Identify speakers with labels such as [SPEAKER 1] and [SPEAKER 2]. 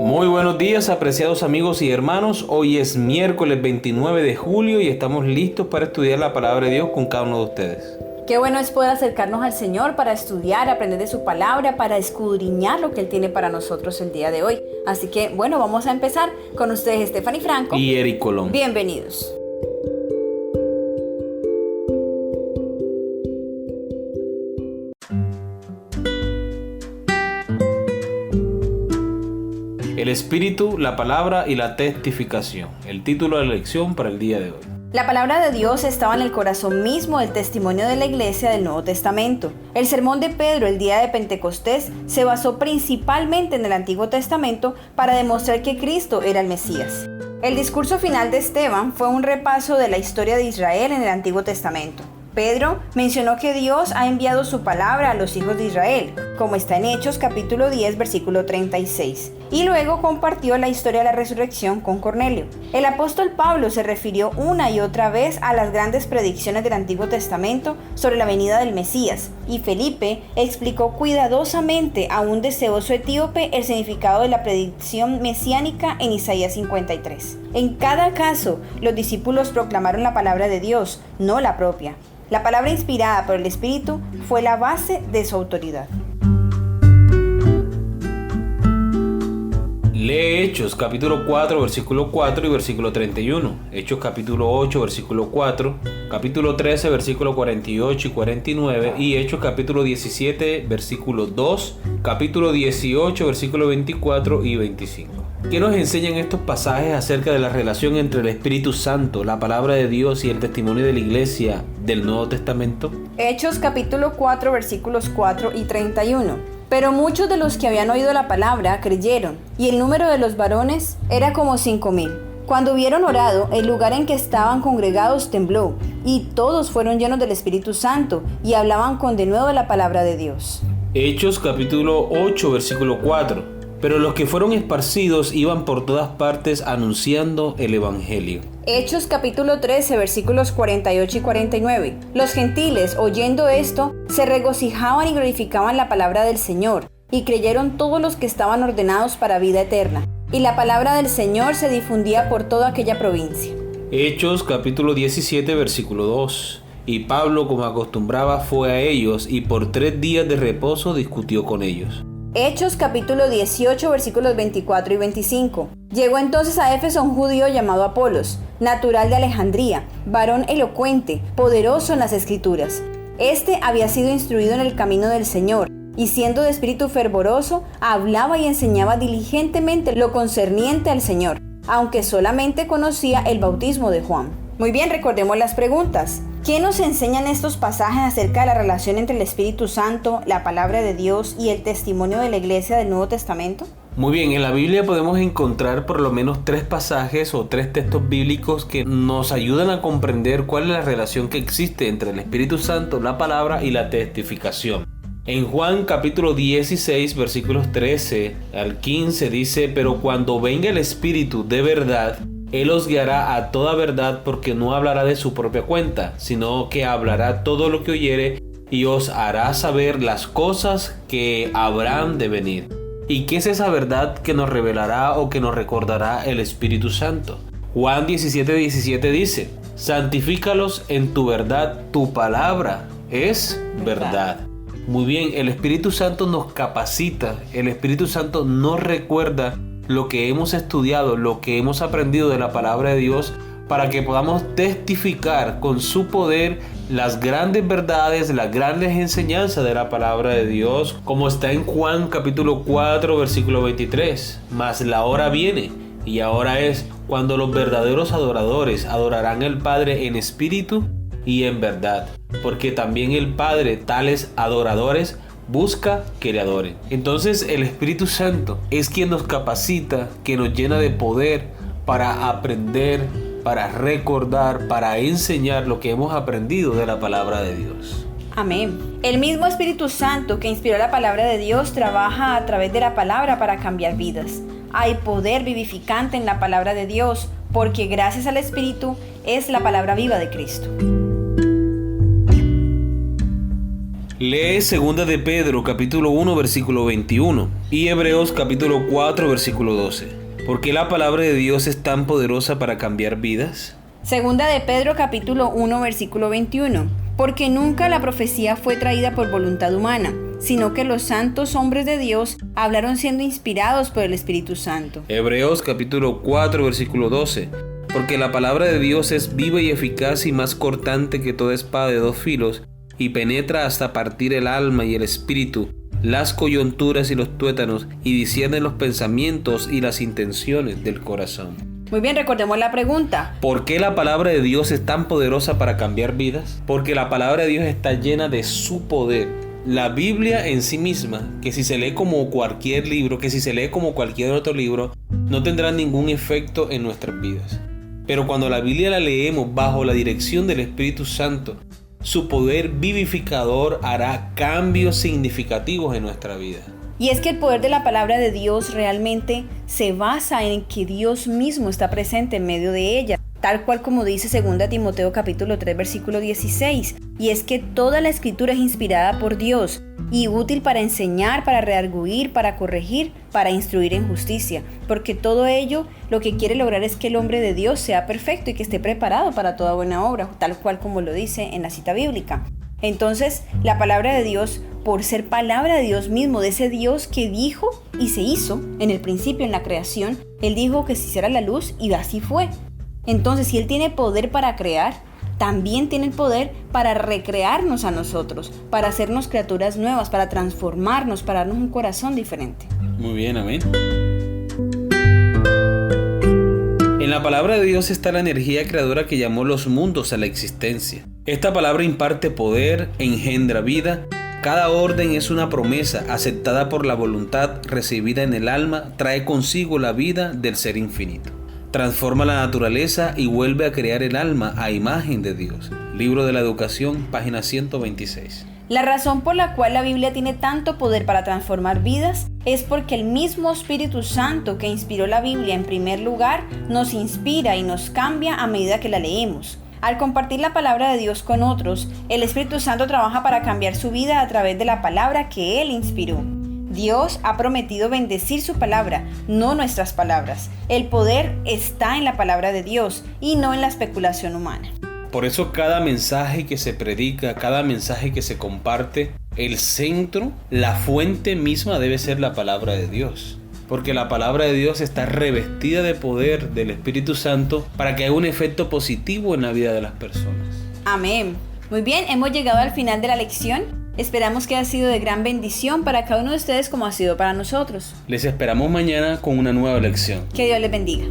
[SPEAKER 1] Muy buenos días, apreciados amigos y hermanos. Hoy es miércoles 29 de julio y estamos listos para estudiar la palabra de Dios con cada uno de ustedes.
[SPEAKER 2] Qué bueno es poder acercarnos al Señor para estudiar, aprender de su palabra, para escudriñar lo que Él tiene para nosotros el día de hoy. Así que, bueno, vamos a empezar con ustedes, Stephanie Franco
[SPEAKER 1] y Eric Colón.
[SPEAKER 2] Bienvenidos.
[SPEAKER 1] El Espíritu, la palabra y la testificación. El título de la lección para el día de hoy.
[SPEAKER 2] La palabra de Dios estaba en el corazón mismo del testimonio de la iglesia del Nuevo Testamento. El sermón de Pedro el día de Pentecostés se basó principalmente en el Antiguo Testamento para demostrar que Cristo era el Mesías. El discurso final de Esteban fue un repaso de la historia de Israel en el Antiguo Testamento. Pedro mencionó que Dios ha enviado su palabra a los hijos de Israel, como está en Hechos capítulo 10, versículo 36, y luego compartió la historia de la resurrección con Cornelio. El apóstol Pablo se refirió una y otra vez a las grandes predicciones del Antiguo Testamento sobre la venida del Mesías, y Felipe explicó cuidadosamente a un deseoso etíope el significado de la predicción mesiánica en Isaías 53. En cada caso, los discípulos proclamaron la palabra de Dios, no la propia. La palabra inspirada por el Espíritu fue la base de su autoridad.
[SPEAKER 1] Lee Hechos capítulo 4, versículo 4 y versículo 31. Hechos capítulo 8, versículo 4. Capítulo 13, versículo 48 y 49. Y Hechos capítulo 17, versículo 2. Capítulo 18, versículo 24 y 25. ¿Qué nos enseñan estos pasajes acerca de la relación entre el Espíritu Santo, la palabra de Dios y el testimonio de la iglesia del Nuevo Testamento?
[SPEAKER 2] Hechos capítulo 4, versículos 4 y 31. Pero muchos de los que habían oído la palabra creyeron, y el número de los varones era como 5,000. Cuando hubieron orado, el lugar en que estaban congregados tembló, y todos fueron llenos del Espíritu Santo, y hablaban con denuedo la palabra de Dios.
[SPEAKER 1] Hechos capítulo 8, versículo 4. Pero los que fueron esparcidos iban por todas partes anunciando el evangelio.
[SPEAKER 2] Hechos capítulo 13, versículos 48 y 49. Los gentiles, oyendo esto, se regocijaban y glorificaban la palabra del Señor, y creyeron todos los que estaban ordenados para vida eterna. Y la palabra del Señor se difundía por toda aquella provincia.
[SPEAKER 1] Hechos capítulo 17, versículo 2. Y Pablo, como acostumbraba, fue a ellos, y por 3 días de reposo discutió con ellos.
[SPEAKER 2] Hechos capítulo 18, versículos 24 y 25. Llegó entonces a Éfeso un judío llamado Apolos, natural de Alejandría, varón elocuente, poderoso en las Escrituras. Este había sido instruido en el camino del Señor, y siendo de espíritu fervoroso, hablaba y enseñaba diligentemente lo concerniente al Señor, aunque solamente conocía el bautismo de Juan. Muy bien, recordemos las preguntas. ¿Qué nos enseñan estos pasajes acerca de la relación entre el Espíritu Santo, la palabra de Dios y el testimonio de la iglesia del Nuevo Testamento?
[SPEAKER 1] Muy bien, en la Biblia podemos encontrar por lo menos 3 pasajes o 3 textos bíblicos que nos ayudan a comprender cuál es la relación que existe entre el Espíritu Santo, la palabra y la testificación. En Juan capítulo 16, versículos 13 al 15 dice: pero cuando venga el Espíritu de verdad, Él os guiará a toda verdad, porque no hablará de su propia cuenta, sino que hablará todo lo que oyere y os hará saber las cosas que habrán de venir. ¿Y qué es esa verdad que nos revelará o que nos recordará el Espíritu Santo? Juan 17, 17 dice: santifícalos en tu verdad, tu palabra es verdad. Muy bien, el Espíritu Santo nos capacita, el Espíritu Santo nos recuerda lo que hemos estudiado, lo que hemos aprendido de la palabra de Dios, para que podamos testificar con su poder las grandes verdades, las grandes enseñanzas de la palabra de Dios, como está en Juan capítulo 4, versículo 23. Mas la hora viene, y ahora es, cuando los verdaderos adoradores adorarán al Padre en espíritu y en verdad, porque también el Padre tales adoradores busca que le adoren. Entonces el Espíritu Santo es quien nos capacita, que nos llena de poder para aprender, para recordar, para enseñar lo que hemos aprendido de la palabra de Dios.
[SPEAKER 2] Amén. El mismo Espíritu Santo que inspiró la palabra de Dios trabaja a través de la palabra para cambiar vidas. Hay poder vivificante en la palabra de Dios, porque gracias al Espíritu es la palabra viva de Cristo.
[SPEAKER 1] Lee 2 de Pedro capítulo 1 versículo 21 y Hebreos capítulo 4 versículo 12. ¿Por qué la palabra de Dios es tan poderosa para cambiar vidas?
[SPEAKER 2] Segunda de Pedro capítulo 1 versículo 21. Porque nunca la profecía fue traída por voluntad humana, sino que los santos hombres de Dios hablaron siendo inspirados por el Espíritu Santo.
[SPEAKER 1] Hebreos capítulo 4 versículo 12. Porque la palabra de Dios es viva y eficaz y más cortante que toda espada de dos filos, y penetra hasta partir el alma y el espíritu, las coyunturas y los tuétanos, y discierne los pensamientos y las intenciones del corazón.
[SPEAKER 2] Muy bien, recordemos la pregunta.
[SPEAKER 1] ¿Por qué la palabra de Dios es tan poderosa para cambiar vidas? Porque la palabra de Dios está llena de su poder. La Biblia en sí misma, que si se lee como cualquier libro, que si se lee como cualquier otro libro, no tendrá ningún efecto en nuestras vidas. Pero cuando la Biblia la leemos bajo la dirección del Espíritu Santo, su poder vivificador hará cambios significativos en nuestra vida.
[SPEAKER 2] Y es que el poder de la palabra de Dios realmente se basa en que Dios mismo está presente en medio de ella, tal cual como dice 2 Timoteo capítulo 3 versículo 16. Y es que toda la escritura es inspirada por Dios y útil para enseñar, para redarguir, para corregir, para instruir en justicia, porque todo ello lo que quiere lograr es que el hombre de Dios sea perfecto y que esté preparado para toda buena obra, tal cual como lo dice en la cita bíblica. Entonces, la palabra de Dios, por ser palabra de Dios mismo, de ese Dios que dijo y se hizo en el principio, en la creación, Él dijo que se hiciera la luz y así fue. Entonces, si Él tiene poder para crear, también tiene el poder para recrearnos a nosotros, para hacernos criaturas nuevas, para transformarnos, para darnos un corazón diferente.
[SPEAKER 1] Muy bien, amén. En la palabra de Dios está la energía creadora que llamó los mundos a la existencia. Esta palabra imparte poder, engendra vida. Cada orden es una promesa aceptada por la voluntad, recibida en el alma, trae consigo la vida del ser infinito. Transforma la naturaleza y vuelve a crear el alma a imagen de Dios. Libro de la Educación, página 126.
[SPEAKER 2] La razón por la cual la Biblia tiene tanto poder para transformar vidas es porque el mismo Espíritu Santo que inspiró la Biblia en primer lugar nos inspira y nos cambia a medida que la leemos. Al compartir la palabra de Dios con otros, el Espíritu Santo trabaja para cambiar su vida a través de la palabra que Él inspiró. Dios ha prometido bendecir su palabra, no nuestras palabras. El poder está en la palabra de Dios y no en la especulación humana.
[SPEAKER 1] Por eso cada mensaje que se predica, cada mensaje que se comparte, el centro, la fuente misma debe ser la palabra de Dios. Porque la palabra de Dios está revestida de poder del Espíritu Santo para que haga un efecto positivo en la vida de las personas.
[SPEAKER 2] Amén. Muy bien, hemos llegado al final de la lección. Esperamos que haya sido de gran bendición para cada uno de ustedes como ha sido para nosotros.
[SPEAKER 1] Les esperamos mañana con una nueva lección.
[SPEAKER 2] Que Dios les bendiga.